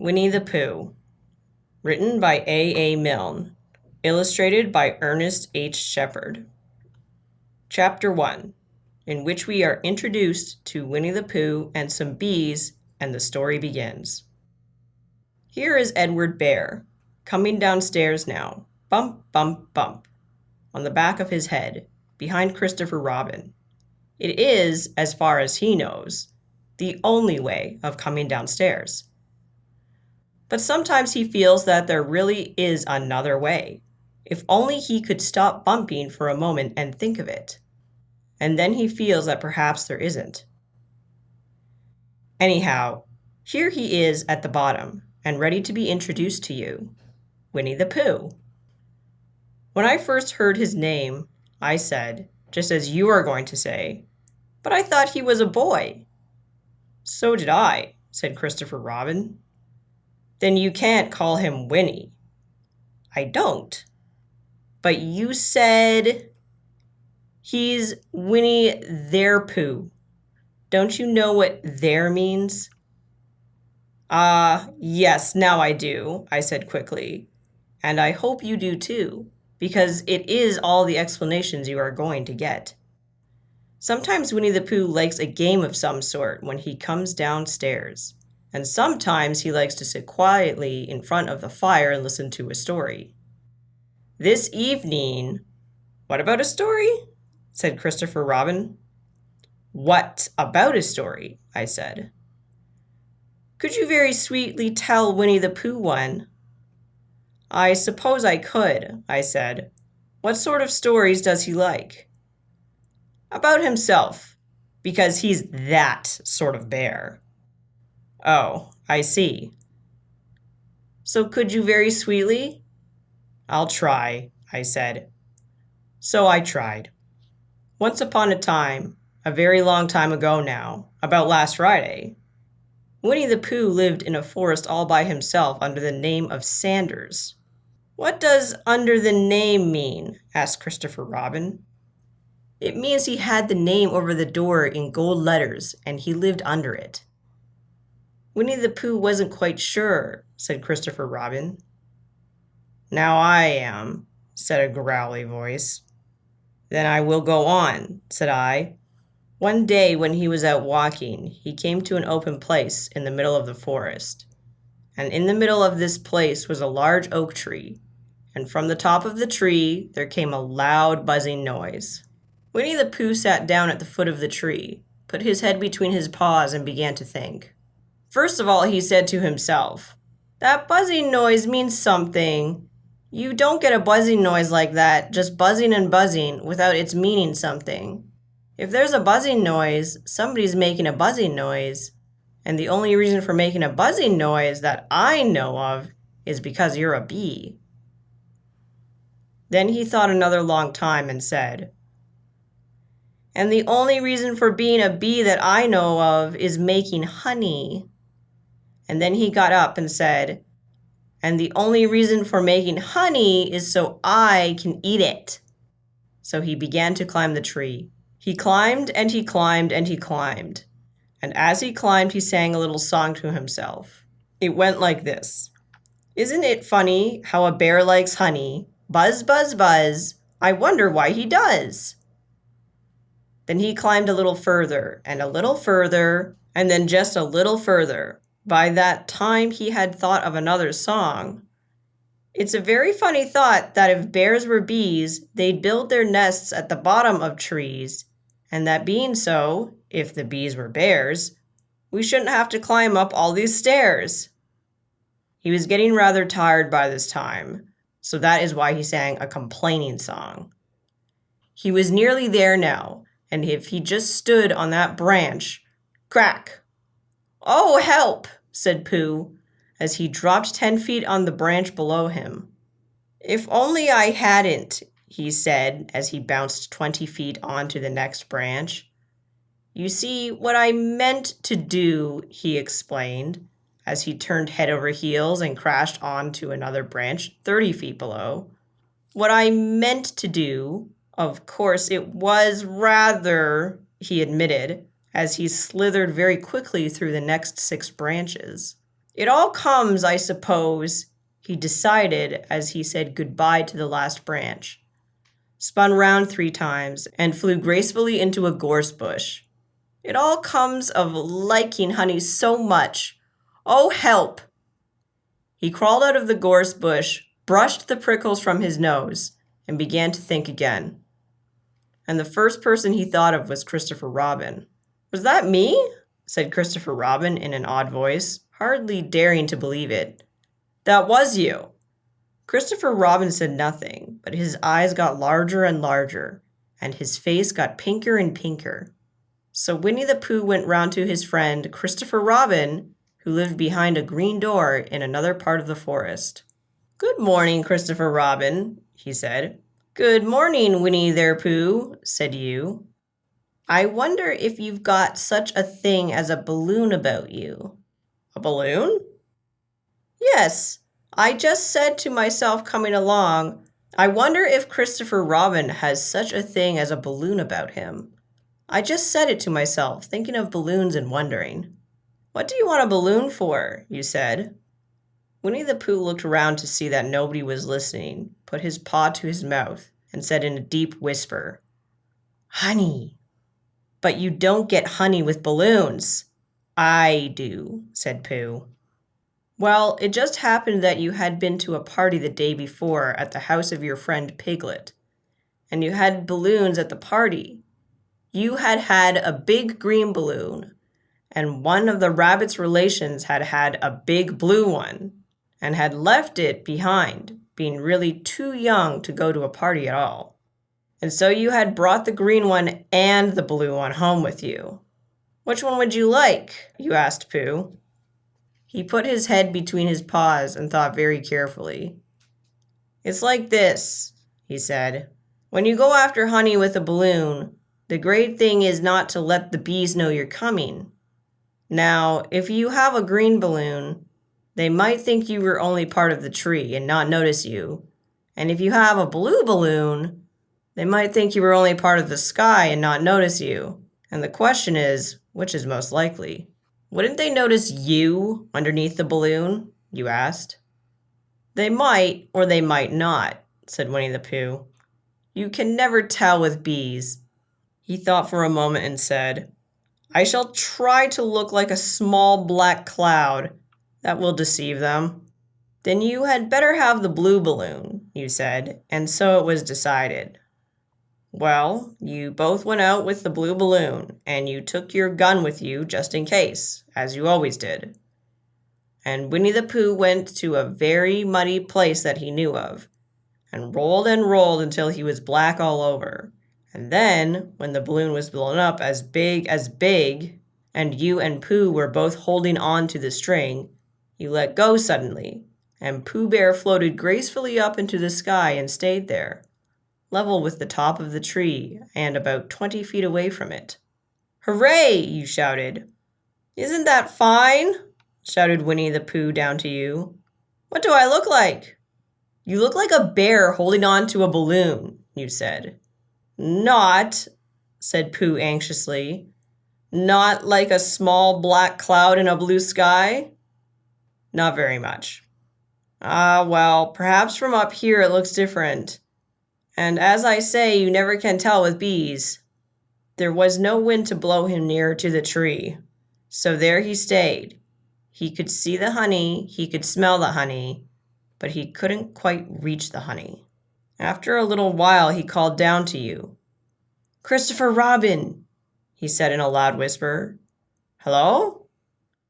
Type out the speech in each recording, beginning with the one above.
Winnie the Pooh, written by A. Milne, illustrated by Ernest H. Shepard. Chapter 1, in which we are introduced to Winnie the Pooh and some bees, and the story begins. Here is Edward Bear, coming downstairs now, bump, bump, bump, on the back of his head, behind Christopher Robin. It is, as far as he knows, the only way of coming downstairs. But sometimes he feels that there really is another way, if only he could stop bumping for a moment and think of it. And then he feels that perhaps there isn't. Anyhow, here he is at the bottom and ready to be introduced to you, Winnie the Pooh. When I first heard his name, I said, just as you are going to say, but I thought he was a boy. So did I, said Christopher Robin. Then you can't call him Winnie. I don't. But you said he's Winnie the Pooh. Don't you know what there means? Yes, now I do, I said quickly. And I hope you do too, because it is all the explanations you are going to get. Sometimes Winnie the Pooh likes a game of some sort when he comes downstairs. And sometimes he likes to sit quietly in front of the fire and listen to a story. This evening, what about a story? Said Christopher Robin. What about a story? I said. Could you very sweetly tell Winnie the Pooh one? I suppose I could, I said. What sort of stories does he like? About himself, because he's that sort of bear. Oh, I see. So could you very sweetly? I'll try, I said. So I tried. Once upon a time, a very long time ago now, about last Friday, Winnie the Pooh lived in a forest all by himself under the name of Sanders. What does under the name mean? Asked Christopher Robin. It means he had the name over the door in gold letters, and he lived under it. Winnie the Pooh wasn't quite sure, said Christopher Robin. Now I am, said a growly voice. Then I will go on, said I. One day when he was out walking, he came to an open place in the middle of the forest. And in the middle of this place was a large oak tree, and from the top of the tree there came a loud buzzing noise. Winnie the Pooh sat down at the foot of the tree, put his head between his paws, and began to think. First of all, he said to himself, that buzzing noise means something. You don't get a buzzing noise like that, just buzzing and buzzing, without its meaning something. If there's a buzzing noise, somebody's making a buzzing noise. And the only reason for making a buzzing noise that I know of is because you're a bee. Then he thought another long time and said, and the only reason for being a bee that I know of is making honey. And then he got up and said, and the only reason for making honey is so I can eat it. So he began to climb the tree. He climbed and he climbed and he climbed. And as he climbed, he sang a little song to himself. It went like this. Isn't it funny how a bear likes honey? Buzz, buzz, buzz. I wonder why he does. Then he climbed a little further, and then just a little further. By that time, he had thought of another song. It's a very funny thought that if bears were bees, they'd build their nests at the bottom of trees, and that being so, if the bees were bears, we shouldn't have to climb up all these stairs. He was getting rather tired by this time, so that is why he sang a complaining song. He was nearly there now, and if he just stood on that branch, crack! Oh, help, said Pooh, as he dropped 10 feet on the branch below him. If only I hadn't, he said, as he bounced 20 feet onto the next branch. You see, what I meant to do, he explained, as he turned head over heels and crashed onto another branch 30 feet below. What I meant to do, of course, it was rather, he admitted, as he slithered very quickly through the next 6 branches. It all comes, I suppose, he decided as he said goodbye to the last branch, spun round 3 times, and flew gracefully into a gorse bush. It all comes of liking honey so much. Oh, help! He crawled out of the gorse bush, brushed the prickles from his nose, and began to think again. And the first person he thought of was Christopher Robin. "Was that me?" said Christopher Robin in an odd voice, hardly daring to believe it. "That was you." Christopher Robin said nothing, but his eyes got larger and larger, and his face got pinker and pinker. So Winnie the Pooh went round to his friend Christopher Robin, who lived behind a green door in another part of the forest. "Good morning, Christopher Robin," he said. "Good morning, Winnie the Pooh," said you. "I wonder if you've got such a thing as a balloon about you." "A balloon?" "Yes. I just said to myself coming along, I wonder if Christopher Robin has such a thing as a balloon about him. I just said it to myself, thinking of balloons and wondering." "What do you want a balloon for?" you said. Winnie the Pooh looked around to see that nobody was listening, put his paw to his mouth, and said in a deep whisper, "Honey." "But you don't get honey with balloons." "I do," said Pooh. "Well, it just happened that you had been to a party the day before at the house of your friend Piglet, and you had balloons at the party. You had had a big green balloon, and one of the rabbit's relations had had a big blue one, and had left it behind, being really too young to go to a party at all. And so you had brought the green one and the blue one home with you. Which one would you like?" you asked Pooh. He put his head between his paws and thought very carefully. "It's like this," he said. "When you go after honey with a balloon, the great thing is not to let the bees know you're coming. Now, if you have a green balloon, they might think you were only part of the tree and not notice you. And if you have a blue balloon, they might think you were only part of the sky and not notice you. And the question is, which is most likely?" "Wouldn't they notice you underneath the balloon?" you asked. "They might, or they might not," said Winnie the Pooh. "You can never tell with bees." He thought for a moment and said, "I shall try to look like a small black cloud. That will deceive them." "Then you had better have the blue balloon," you said, and so it was decided. Well, you both went out with the blue balloon, and you took your gun with you just in case, as you always did. And Winnie the Pooh went to a very muddy place that he knew of, and rolled until he was black all over. And then, when the balloon was blown up as big, and you and Pooh were both holding on to the string, you let go suddenly, and Pooh Bear floated gracefully up into the sky and stayed there, level with the top of the tree and about 20 feet away from it. "Hooray!" you shouted. "Isn't that fine?" shouted Winnie the Pooh down to you. "What do I look like?" "You look like a bear holding on to a balloon," you said. "Not," said Pooh anxiously, "not like a small black cloud in a blue sky?" "Not very much." "Ah, well, perhaps from up here it looks different. And as I say, you never can tell with bees." There was no wind to blow him nearer to the tree, so there he stayed. He could see the honey, he could smell the honey, but he couldn't quite reach the honey. After a little while, he called down to you. "Christopher Robin," he said in a loud whisper. "Hello?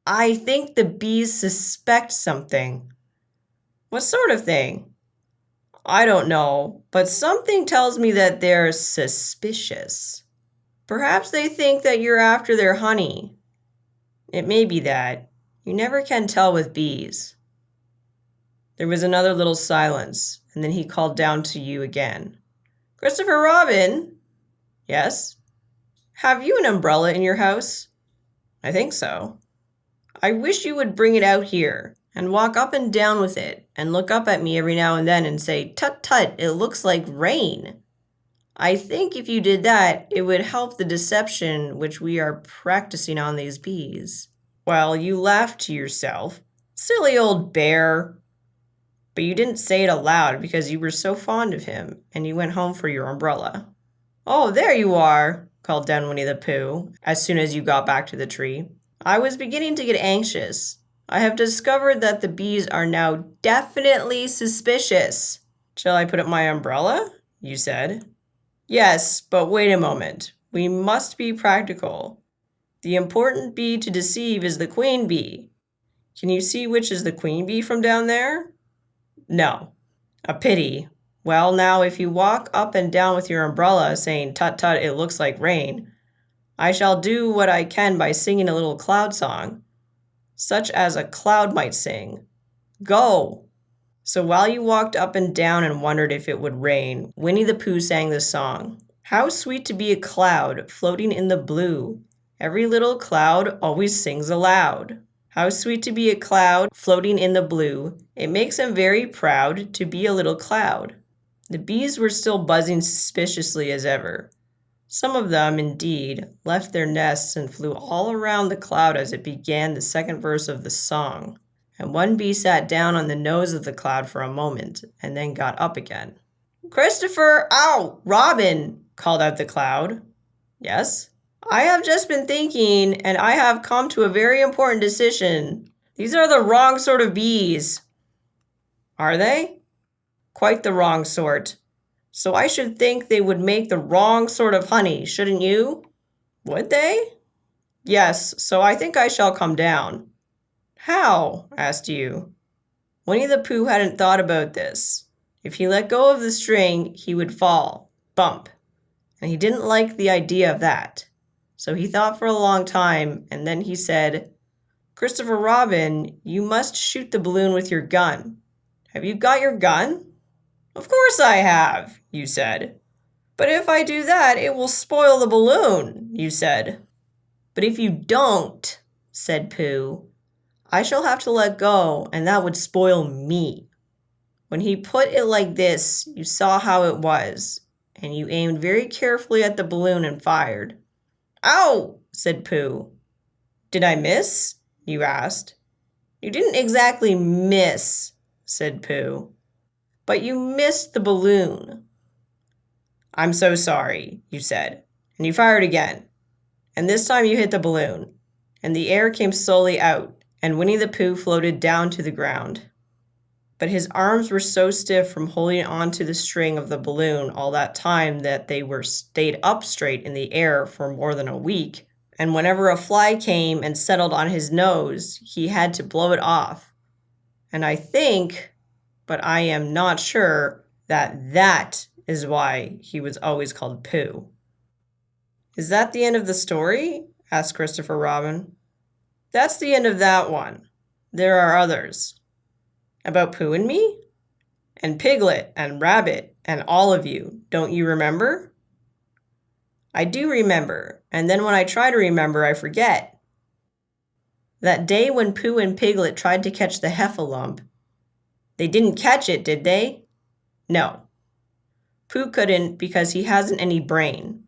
I think the bees suspect something." "What sort of thing?" "I don't know, but something tells me that they're suspicious. Perhaps they think that you're after their honey." "It may be that. You never can tell with bees." There was another little silence, and then he called down to you again. "Christopher Robin?" "Yes?" "Have you an umbrella in your house?" "I think so." "I wish you would bring it out here and walk up and down with it and look up at me every now and then and say, 'Tut, tut, it looks like rain.' I think if you did that, it would help the deception which we are practicing on these bees." Well, you laughed to yourself, Silly old bear. But you didn't say it aloud because you were so fond of him, and you went home for your umbrella. Oh, there you are, called down Winnie the Pooh, as soon as you got back to the tree. I was beginning to get anxious. I have discovered that the bees are now definitely suspicious. Shall I put up my umbrella? You said. Yes, but wait a moment. We must be practical. The important bee to deceive is the queen bee. Can you see which is the queen bee from down there? No. A pity. Well, now, if you walk up and down with your umbrella saying, "Tut tut, it looks like rain," I shall do what I can by singing a little cloud song, such as a cloud might sing. Go! So while you walked up and down and wondered if it would rain, Winnie the Pooh sang this song. How sweet to be a cloud floating in the blue. Every little cloud always sings aloud. How sweet to be a cloud floating in the blue. It makes him very proud to be a little cloud. The bees were still buzzing suspiciously as ever. Some of them, indeed, left their nests and flew all around the cloud as it began the second verse of the song. And one bee sat down on the nose of the cloud for a moment and then got up again. Christopher! Ow! Robin! Called out the cloud. Yes? I have just been thinking, and I have come to a very important decision. These are the wrong sort of bees. Are they? Quite the wrong sort. So I should think they would make the wrong sort of honey, shouldn't you? Would they? Yes, so I think I shall come down. How? Asked you. Winnie the Pooh hadn't thought about this. If he let go of the string, he would fall. Bump. And he didn't like the idea of that. So he thought for a long time, and then he said, Christopher Robin, you must shoot the balloon with your gun. Have you got your gun? Of course I have, you said. But if I do that, it will spoil the balloon, you said. But if you don't, said Pooh, I shall have to let go, and that would spoil me. When he put it like this, you saw how it was, and you aimed very carefully at the balloon and fired. Ow, said Pooh. Did I miss? You asked. You didn't exactly miss, said Pooh. But you missed the balloon. I'm so sorry, you said, and you fired again. And this time you hit the balloon, and the air came slowly out, and Winnie the Pooh floated down to the ground. But his arms were so stiff from holding on to the string of the balloon all that time that they were stayed up straight in the air for more than a week, and whenever a fly came and settled on his nose, he had to blow it off. And I think, but I am not sure, that is why he was always called Pooh. Is that the end of the story? Asked Christopher Robin. That's the end of that one. There are others. About Pooh and me? And Piglet and Rabbit and all of you. Don't you remember? I do remember, and then when I try to remember, I forget. That day when Pooh and Piglet tried to catch the heffalump, they didn't catch it, did they? No. Pooh couldn't because he hasn't any brain.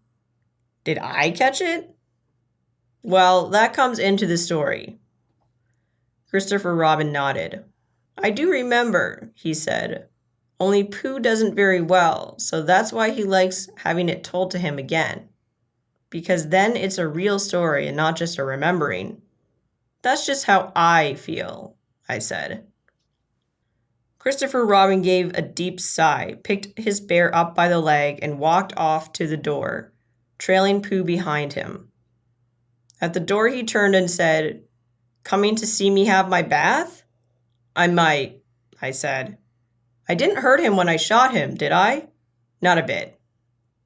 Did I catch it? Well, that comes into the story. Christopher Robin nodded. I do remember, he said. Only Pooh doesn't very well, so that's why he likes having it told to him again. Because then it's a real story and not just a remembering. That's just how I feel, I said. Christopher Robin gave a deep sigh, picked his bear up by the leg, and walked off to the door, trailing Pooh behind him. At the door he turned and said, Coming to see me have my bath? I might, I said. I didn't hurt him when I shot him, did I? Not a bit.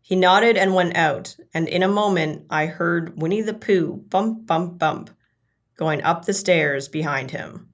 He nodded and went out, and in a moment I heard Winnie the Pooh bump, bump, bump, going up the stairs behind him.